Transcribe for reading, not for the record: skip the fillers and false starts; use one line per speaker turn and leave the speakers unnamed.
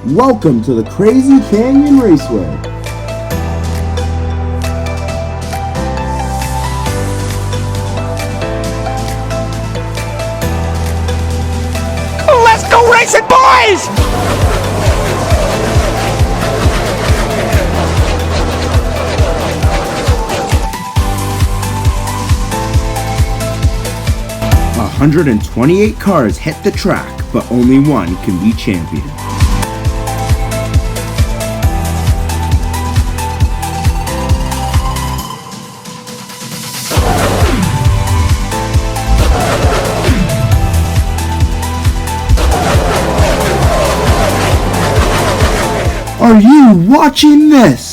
Welcome to the Crazy Canyon Raceway.
Let's go racing, boys!
A 128 cars hit the track, but only one can be champion. Are you watching this?